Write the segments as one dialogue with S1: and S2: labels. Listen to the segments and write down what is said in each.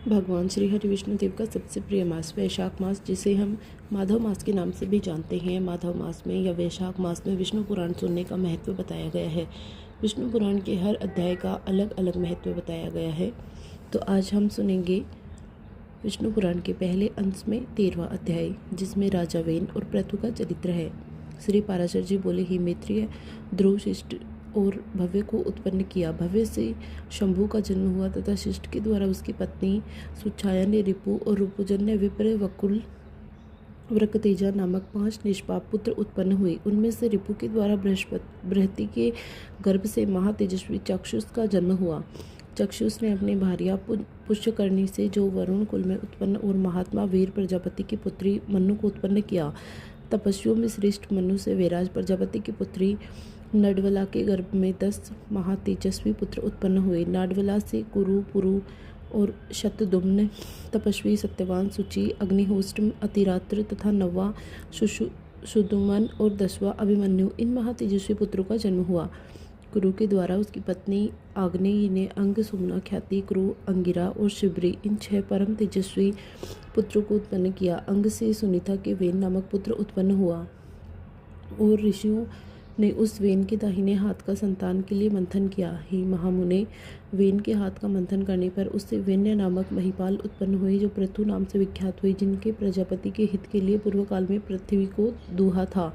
S1: भगवान श्री हरि विष्णु देव का सबसे प्रिय मास वैशाख मास, जिसे हम माधव मास के नाम से भी जानते हैं। माधव मास में या वैशाख मास में विष्णु पुराण सुनने का महत्व बताया गया है। विष्णु पुराण के हर अध्याय का अलग अलग महत्व बताया गया है। तो आज हम सुनेंगे विष्णु पुराण के पहले अंश में 13वां अध्याय, जिसमें राजा वेन और पृथु का चरित्र है। श्री पाराशर जी बोले, ही मैत्रेय, ध्रुव शिष्ट और भव्य को उत्पन्न किया। भव्य से शंभु का जन्म हुआ तथा शिष्ट के द्वारा उसकी पत्नी सुच्छाया ने रिपु और रिपुजन्य विप्र वकुल वृकतेजा नामक 5 निष्पाप पुत्र उत्पन्न हुए। उनमें से रिपु के द्वारा बृहति के गर्भ से महातेजस्वी चक्षुष का जन्म हुआ। चक्षुष ने अपनी भार्या पुष्यकर्णी से, जो वरुण कुल में उत्पन्न और महात्मा वीर प्रजापति की पुत्री मनु को उत्पन्न किया। तपस्वियों में श्रेष्ठ मनु से वेराज प्रजापति की पुत्री नडवला के गर्भ में 10 महातेजस्वी पुत्र उत्पन्न हुए। नाडवला से कुरु, पुरु और शतदुम्न तपस्वी, सत्यवान, सुचि, अग्निहोत्र, अतिरात्र तथा 9वां सुदुमन और 10वां अभिमन्यु, इन महातेजस्वी पुत्रों का जन्म हुआ। कुरु के द्वारा उसकी पत्नी आग्नेयी ने अंग, सुमना, ख्याति, क्रू, अंगिरा और शिबरी, इन 6 परम तेजस्वी पुत्रों को उत्पन्न किया। अंग से सुनीता के वेन नामक पुत्र उत्पन्न हुआ और ऋषियों ने उस वेन के दाहिने हाथ का संतान के लिए मंथन किया। ही महामुने, वेन के हाथ का मंथन करने पर उससे वेन्य नामक महिपाल उत्पन्न हुए, जो पृथु नाम से विख्यात हुए, जिनके प्रजापति के हित के लिए पूर्व काल में पृथ्वी को दूहा था।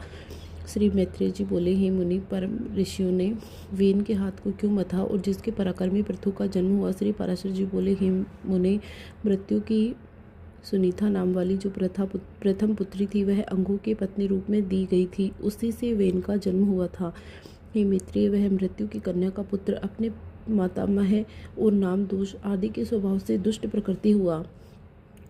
S1: श्री मैत्रेय जी बोले, हे मुनि, परम ऋषियों ने वेन के हाथ को क्यों मथा और जिसके पराक्रमी पृथु का जन्म हुआ? श्री पाराशर जी बोले, हे मुने, मृत्यु की सुनीता नाम वाली जो प्रथम पुत्री थी, वह अंगों के पत्नी रूप में दी गई थी। उसी से वेन का जन्म हुआ था। हे मैत्रेय, वह मृत्यु की कन्या का पुत्र अपने मातामह और नाम दोष आदि के स्वभाव से दुष्ट प्रकृति हुआ।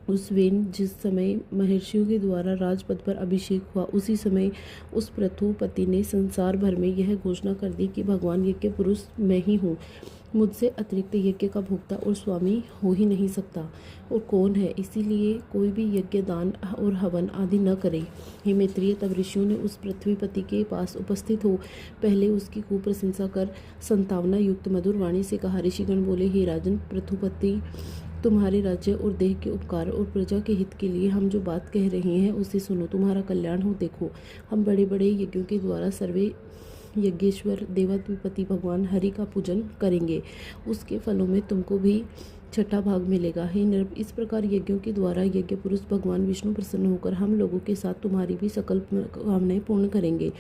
S1: उस वेन जिस समय महर्षियों के द्वारा राजपद पर अभिषेक हुआ, उसी समय उस पृथुपति ने संसार भर में यह घोषणा कर दी कि भगवान यज्ञ पुरुष मैं ही हूँ। मुझसे अतिरिक्त यज्ञ का भोक्ता और स्वामी हो ही नहीं सकता और कौन है, इसीलिए कोई भी यज्ञ, दान और हवन आदि न करे। हे मैत्रेय, तब ऋषियों ने उस पृथ्वीपति के पास उपस्थित हो पहले उसकी खूब प्रशंसा कर संतावना युक्त मधुर वाणी से कहा। ऋषिगण बोले, हे राजन, पृथुपति, तुम्हारे राज्य और देह के उपकार और प्रजा के हित के लिए हम जो बात कह रहे हैं उसे सुनो, तुम्हारा कल्याण हो। देखो, हम बड़े बड़े यज्ञों के द्वारा सर्वे यज्ञेश्वर देवद्विपति भगवान हरि का पूजन करेंगे। उसके फलों में तुमको भी 6ठा भाग मिलेगा। हे नृप, इस प्रकार यज्ञों के द्वारा यज्ञ पुरुष भगवान विष्णु प्रसन्न होकर हम लोगों के साथ तुम्हारी भी सकल कामनाएं पूर्ण करेंगे।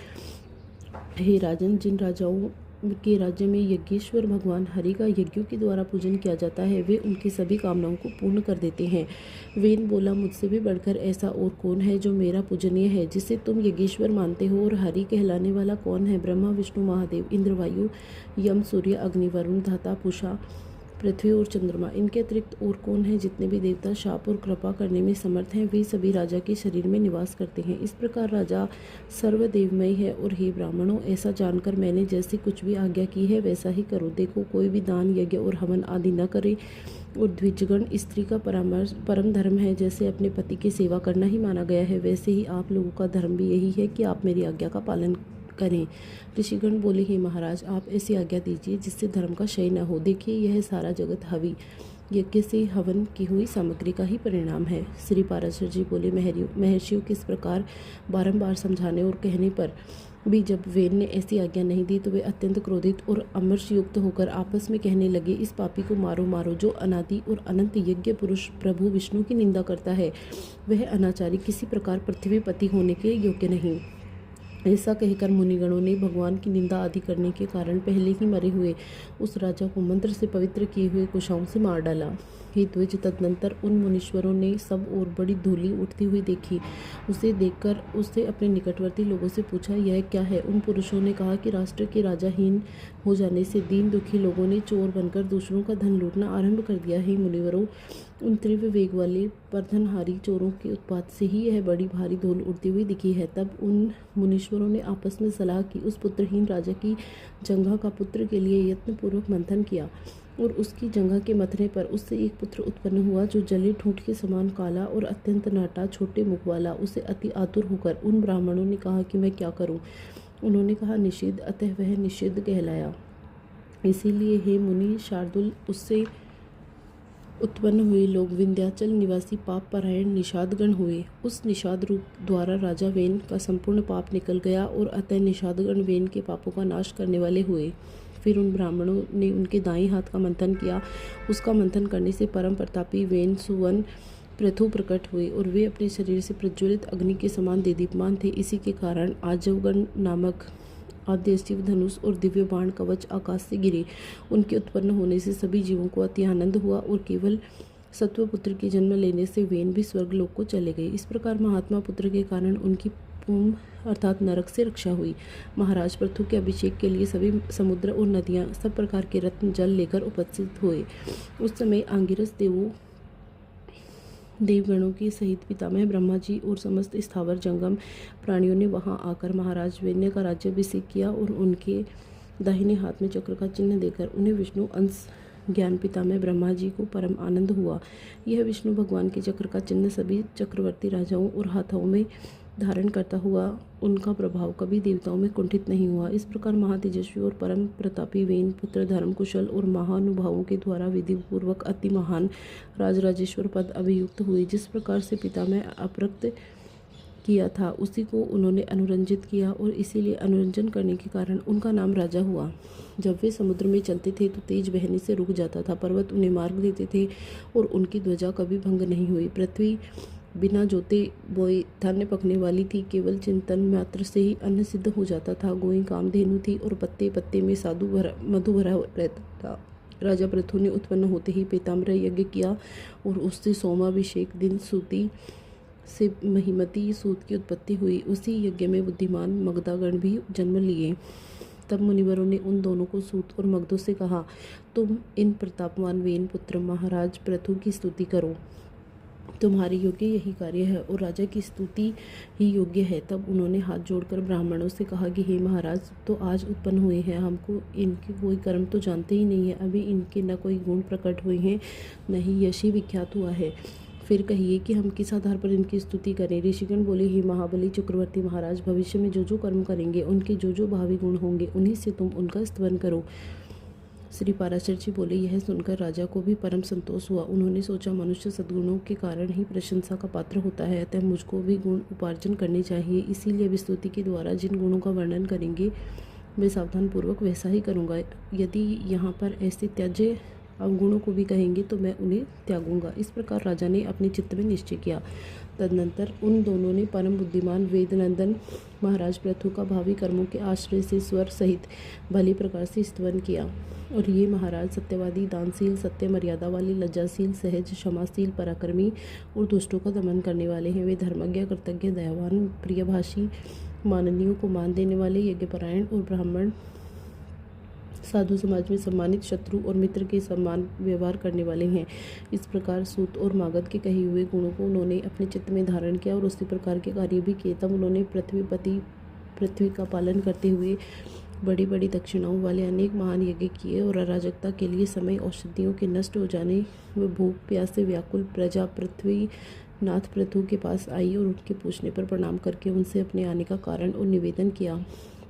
S1: हे राजन, जिन राजाओं के राज्य में यज्ञेश्वर भगवान हरि का यज्ञों के द्वारा पूजन किया जाता है, वे उनकी सभी कामनाओं को पूर्ण कर देते हैं। वेन बोला, मुझसे भी बढ़कर ऐसा और कौन है जो मेरा पूजनीय है, जिसे तुम यज्ञेश्वर मानते हो? और हरि कहलाने वाला कौन है? ब्रह्मा, विष्णु, महादेव, इंद्र, वायु, यम, सूर्य, अग्नि, वरुण, धाता, पूषा, पृथ्वी और चंद्रमा, इनके अतिरिक्त और कौन है? जितने भी देवता शाप और कृपा करने में समर्थ हैं, वे सभी राजा के शरीर में निवास करते हैं। इस प्रकार राजा सर्वदेवमय है। और हे ब्राह्मणों, ऐसा जानकर मैंने जैसी कुछ भी आज्ञा की है वैसा ही करो। देखो, कोई भी दान, यज्ञ और हवन आदि न करे। और द्विजगण, स्त्री का परम धर्म है। जैसे अपने पति की सेवा करना ही माना गया है, वैसे ही आप लोगों का धर्म भी यही है कि आप मेरी आज्ञा का पालन करें। ऋषिगण बोले, हे महाराज, आप ऐसी आज्ञा दीजिए जिससे धर्म का क्षय न हो। देखिए, यह सारा जगत हवि यज्ञ से हवन की हुई सामग्री का ही परिणाम है। श्री पाराशर जी बोले, महर्षियों के इस प्रकार बारंबार समझाने और कहने पर भी जब वेन ने ऐसी आज्ञा नहीं दी, तो वे अत्यंत क्रोधित और अमर्ष युक्त होकर आपस में कहने लगे, इस पापी को मारो मारो, जो अनादि और अनंत यज्ञ पुरुष प्रभु विष्णु की निंदा करता है। वह अनाचारी किसी प्रकार पृथ्वीपति होने के योग्य नहीं। ऐसा कहकर मुनिगणों ने भगवान की निंदा आदि करने के कारण पहले ही मरे हुए उस राजा को मंत्र से पवित्र किए हुए कुशाओं से मार डाला। हे द्विज, तदनंतर उन मुनीश्वरों ने सब और बड़ी धूलि उठती हुई देखी। उसे देखकर उससे अपने निकटवर्ती लोगों से पूछा, यह क्या है? उन पुरुषों ने कहा कि राष्ट्र के राजाहीन हो जाने से दीन दुखी लोगों ने चोर बनकर दूसरों का धन लूटना आरंभ कर दिया है। मुनिवरों, उन तीव्र वेग वाले परधनहारी चोरों के उत्पात से ही यह बड़ी भारी धूल उड़ती हुई दिखी है। तब उन मुनीश्वरों ने आपस में सलाह की, उस पुत्रहीन राजा की जंघा का पुत्र के लिए यत्नपूर्वक मंथन किया और उसकी जंघा के मथने पर उससे एक पुत्र उत्पन्न हुआ, जो जले ठूंठ के समान काला और अत्यंत नाटा, छोटे मुख वाला। उसे अति आतुर होकर उन ब्राह्मणों ने कहा कि मैं क्या करूं? उन्होंने कहा, निषिद्ध। अतः वह निषिद्ध कहलाया। इसीलिए हे मुनि शार्दुल, उससे उत्पन्न हुए लोग विंध्याचल निवासी पाप परायण निषादगण हुए। उस निषाद रूप द्वारा राजा वेन का संपूर्ण पाप निकल गया और अतः निषादगण वेन के पापों का नाश करने वाले हुए। फिर उन ब्राह्मणों ने उनके दाएं हाथ का मंथन किया। उसका मंथन करने से परम प्रतापी वेन सुवन पृथु प्रकट हुए और वे अपने शरीर से प्रज्वलित अग्नि के समान देदीप्यमान थे। इसी के कारण आजवगण नामक आद्यशिव धनुष और दिव्य बाण कवच आकाश से गिरे। उनके उत्पन्न होने से सभी जीवों को अति आनंद हुआ और केवल सत्वपुत्र के जन्म लेने से वेन भी स्वर्गलोक को चले गए। इस प्रकार महात्मा पुत्र के कारण उनकी पुम अर्थात नरक से रक्षा हुई। महाराज पृथु के अभिषेक के लिए सभी समुद्र और नदियां सब प्रकार के रत्न जल लेकर उपस्थित हुए। उस समय आंगिरस देवगणों के सहित पितामह ब्रह्मा जी और समस्त स्थावर जंगम प्राणियों ने वहां आकर महाराज वेन्य का राज्याभिषेक किया और उनके दाहिने हाथ में चक्र का चिन्ह देकर उन्हें विष्णु अंश ज्ञान पितामह ब्रह्मा जी को परम आनंद हुआ। यह विष्णु भगवान के चक्र का चिन्ह सभी चक्रवर्ती राजाओं और हाथों में धारण करता हुआ उनका प्रभाव कभी देवताओं में कुंठित नहीं हुआ। इस प्रकार महातेजस्वी और परम प्रतापी वेन पुत्र धर्म कुशल और महानुभावों के द्वारा विधि पूर्वक अति महान राजराजेश्वर पद अभियुक्त हुए। जिस प्रकार से पिता में अपरक्त किया था उसी को उन्होंने अनुरंजित किया और इसीलिए अनुरंजन करने के कारण उनका नाम राजा हुआ। जब वे समुद्र में चलते थे तो तेज बहने से रुक जाता था, पर्वत उन्हें मार्ग देते थे और उनकी ध्वजा कभी भंग नहीं हुई। पृथ्वी बिना जोते बोए धान्य पकने वाली थी, केवल चिंतन मात्र से ही अन्न सिद्ध हो जाता था। गोई कामधेनु थी और पत्ते पत्ते में मधु भरा रहता था। राजा पृथु ने उत्पन्न होते ही पीताम्बर यज्ञ किया और उससे सोमाभिषेक दिन सूती से महिमती सूत की उत्पत्ति हुई। उसी यज्ञ में बुद्धिमान मगधागण भी जन्म लिए। तब मुनिवरों ने उन दोनों को सूत और मगधों से कहा, तुम इन प्रतापवान वेन पुत्र महाराज पृथु की स्तुति करो, तुम्हारे योग्य यही कार्य है और राजा की स्तुति ही योग्य है। तब उन्होंने हाथ जोड़कर ब्राह्मणों से कहा कि हे महाराज, तो आज उत्पन्न हुए हैं, हमको इनके कोई कर्म तो जानते ही नहीं है, अभी इनके न कोई गुण प्रकट हुए हैं न ही यश ही विख्यात हुआ है, फिर कहिए कि हम किस आधार पर इनकी स्तुति करें। ऋषिगण बोले, हे महाबली चक्रवर्ती महाराज, भविष्य में जो जो कर्म करेंगे उनके जो जो भावी गुण होंगे उन्हीं से तुम उनका स्तवन करो। श्री पराशर जी बोले, यह सुनकर राजा को भी परम संतोष हुआ। उन्होंने सोचा, मनुष्य सद्गुणों के कारण ही प्रशंसा का पात्र होता है, अतः मुझको भी गुण उपार्जन करने चाहिए। इसीलिए अब स्तुति के द्वारा जिन गुणों का वर्णन करेंगे मैं सावधान पूर्वक वैसा ही करूँगा। यदि यहाँ पर ऐसे त्याज्य अवगुणों को भी कहेंगे तो मैं उन्हें त्यागूंगा। इस प्रकार राजा ने अपने चित्त में निश्चय किया। तदनंतर उन दोनों ने परम बुद्धिमान वेदनंदन महाराज पृथु का भावी कर्मों के आश्रय से स्वर सहित भली प्रकार से स्तवन किया। और ये महाराज सत्यवादी, दानशील, सत्य मर्यादा वाले, लज्जाशील, सहज, क्षमाशील, पराक्रमी और दुष्टों का दमन करने वाले हैं। वे धर्मज्ञ, कृतज्ञ, दयावान, प्रियभाषी, माननीयों को मान देने वाले, यज्ञपरायण और ब्राह्मण साधु समाज में सम्मानित, शत्रु और मित्र के समान व्यवहार करने वाले हैं। इस प्रकार सूत और मागध के कहे हुए गुणों को उन्होंने अपने चित्त में धारण किया और उसी प्रकार के कार्य भी किए। तब उन्होंने पृथ्वी का पालन करते हुए बड़ी बड़ी दक्षिणाओं वाले अनेक महान यज्ञ किए और अराजकता के लिए समय औषधियों के नष्ट हो जाने व भूख प्यास से व्याकुल प्रजा पृथ्वी नाथ पृथु के पास आई और उनके पूछने पर प्रणाम करके उनसे अपने आने का कारण और निवेदन किया।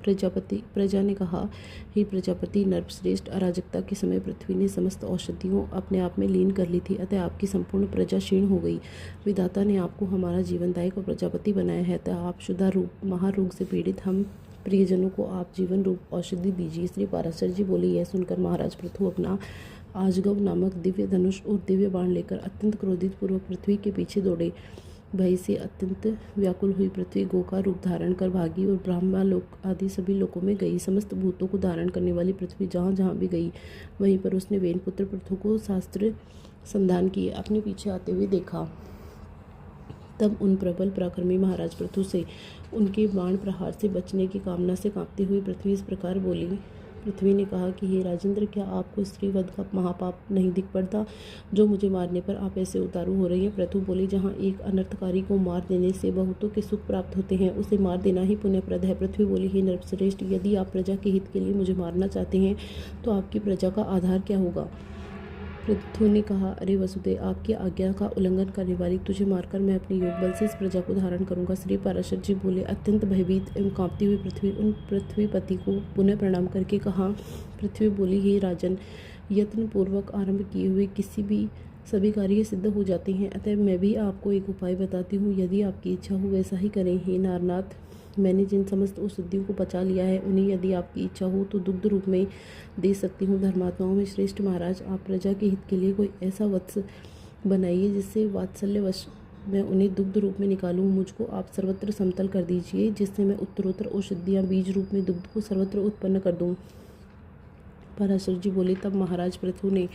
S1: प्रजा ने कहा, हे प्रजापति नरश्रेष्ठ, अराजकता के समय पृथ्वी ने समस्त औषधियों अपने आप में लीन कर ली थी, अतः आपकी संपूर्ण प्रजा क्षीण हो गई। विधाता ने आपको हमारा जीवनदायक और प्रजापति बनाया है, अतः आप शुद्धा रूप महारोग से पीड़ित हम प्रियजनों को आप जीवन रूप औषधि दीजिए। श्री पराशर जी बोले, यह सुनकर महाराज पृथु अपना आजगव नामक दिव्य धनुष और दिव्य बाण लेकर अत्यंत क्रोधित पूर्वक पृथ्वी के पीछे दौड़े। भय से अत्यंत व्याकुल हुई पृथ्वी गो का रूप धारण कर भागी और ब्रह्मा लोक आदि सभी लोकों में गई। समस्त भूतों को धारण करने वाली पृथ्वी जहाँ जहाँ भी गई वहीं पर उसने वेनपुत्र पृथु को शास्त्र संधान किए अपने पीछे आते हुए देखा। तब उन प्रबल पराक्रमी महाराज पृथु से उनके बाण प्रहार से बचने की कामना से कांपती हुई पृथ्वी इस प्रकार बोली। पृथ्वी ने कहा कि हे राजेंद्र, क्या आपको स्त्रीवध का महापाप नहीं दिख पड़ता जो मुझे मारने पर आप ऐसे उतारू हो रही हैं। पृथु बोली, जहाँ एक अनर्थकारी को मार देने से बहुतों के सुख प्राप्त होते हैं, उसे मार देना ही पुण्यप्रद है। पृथ्वी बोली, हे नरश्रेष्ठ, यदि आप प्रजा के हित के लिए मुझे मारना चाहते हैं तो आपकी प्रजा का आधार क्या होगा। पृथु ने कहा, अरे वसुदेव, आपकी आज्ञा का उल्लंघन करने वाली तुझे मारकर मैं अपने योग बल से इस प्रजा को धारण करूंगा। श्री पराशर जी बोले, अत्यंत भयभीत एवं कांपती हुई पृथ्वी उन पृथ्वीपति को पुनः प्रणाम करके कहा। पृथ्वी बोली, हे राजन, यत्नपूर्वक आरंभ किए हुए सभी कार्य सिद्ध हो जाते हैं। अतः मैं भी आपको एक उपाय बताती हूँ, यदि आपकी इच्छा हो वैसा ही करें। हे नारनाथ, मैंने जिन समस्त औषधियों को पचा लिया है उन्हें यदि आपकी इच्छा हो तो दुग्ध रूप में दे सकती हूँ। धर्मात्माओं में श्रेष्ठ महाराज, आप प्रजा के हित के लिए कोई ऐसा वत्स बनाइए जिससे वात्सल्यवश मैं उन्हें दुग्ध रूप में निकालूं। मुझको आप सर्वत्र समतल कर दीजिए, जिससे मैं उत्तरोत्तर औषधियाँ बीज रूप में दुग्ध को सर्वत्र उत्पन्न कर दूं। पराशर जी बोले। तब महाराज पृथु ने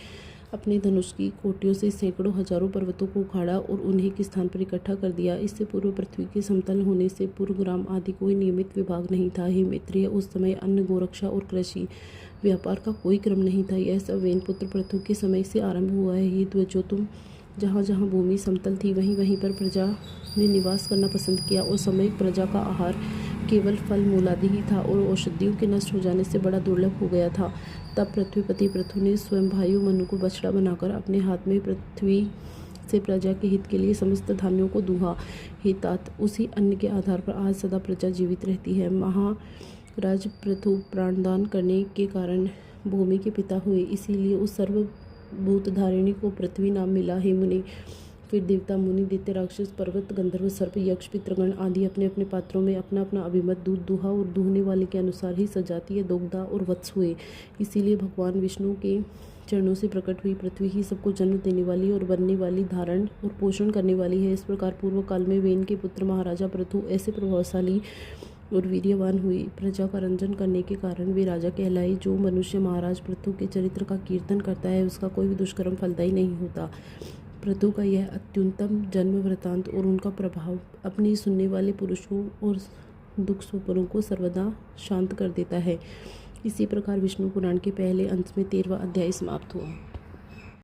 S1: अपने धनुष की कोटियों से सैकड़ों हजारों पर्वतों को उखाड़ा और उन्हें एक स्थान पर इकट्ठा कर दिया। इससे पूर्व पृथ्वी के समतल होने से पूर्व ग्राम आदि कोई नियमित विभाग नहीं था। हे मैत्रेय, उस समय अन्न, गोरक्षा और कृषि व्यापार का कोई क्रम नहीं था। यह सब वेनपुत्र पृथु के समय से आरंभ हुआ है। हे ध्वजो, तुम जहाँ जहाँ भूमि समतल थी वहीं वहीं पर प्रजा ने निवास करना पसंद किया और सामयिक प्रजा का आहार केवल फल मूलादि ही था और औषधियों के नष्ट हो जाने से बड़ा दुर्लभ हो गया था। तब पृथ्वीपति पृथु ने स्वयं भाई मनु को बछड़ा बनाकर अपने हाथ में पृथ्वी से प्रजा के हित के लिए समस्त धान्यों को दूहा। हे तात, उसी अन्न के आधार पर आज सदा प्रजा जीवित रहती है। महाराज पृथु प्राणदान करने के कारण भूमि के पिता हुए, इसीलिए उस सर्वभूतधारिणी को पृथ्वी नाम मिला। हे मुनि, फिर देवता, मुनि, दैत्य, राक्षस, पर्वत, गंधर्व, सर्प, यक्ष, पितृगण आदि अपने अपने पात्रों में अपना अपना अभिमत दूध दूहा और दूहने वाले के अनुसार ही सजातीय दोग्धा और वत्स हुए। इसीलिए भगवान विष्णु के चरणों से प्रकट हुई पृथ्वी ही सबको जन्म देने वाली और बनने वाली, धारण और पोषण करने वाली है। इस प्रकार पूर्व काल में वेन के पुत्र महाराजा पृथु ऐसे प्रभावशाली और वीर्यवान हुए। प्रजा का रंजन करने के कारण वे राजा कहलाए। जो मनुष्य महाराज पृथु के चरित्र का कीर्तन करता है उसका कोई भी दुष्कर्म फलदायी नहीं होता। पृथु का यह अत्युत्तम जन्म वृतांत और उनका प्रभाव अपने सुनने वाले पुरुषों और दुख स्वप्नों को सर्वदा शांत कर देता है। इसी प्रकार विष्णु पुराण के पहले अंश में 13वां अध्याय समाप्त हुआ।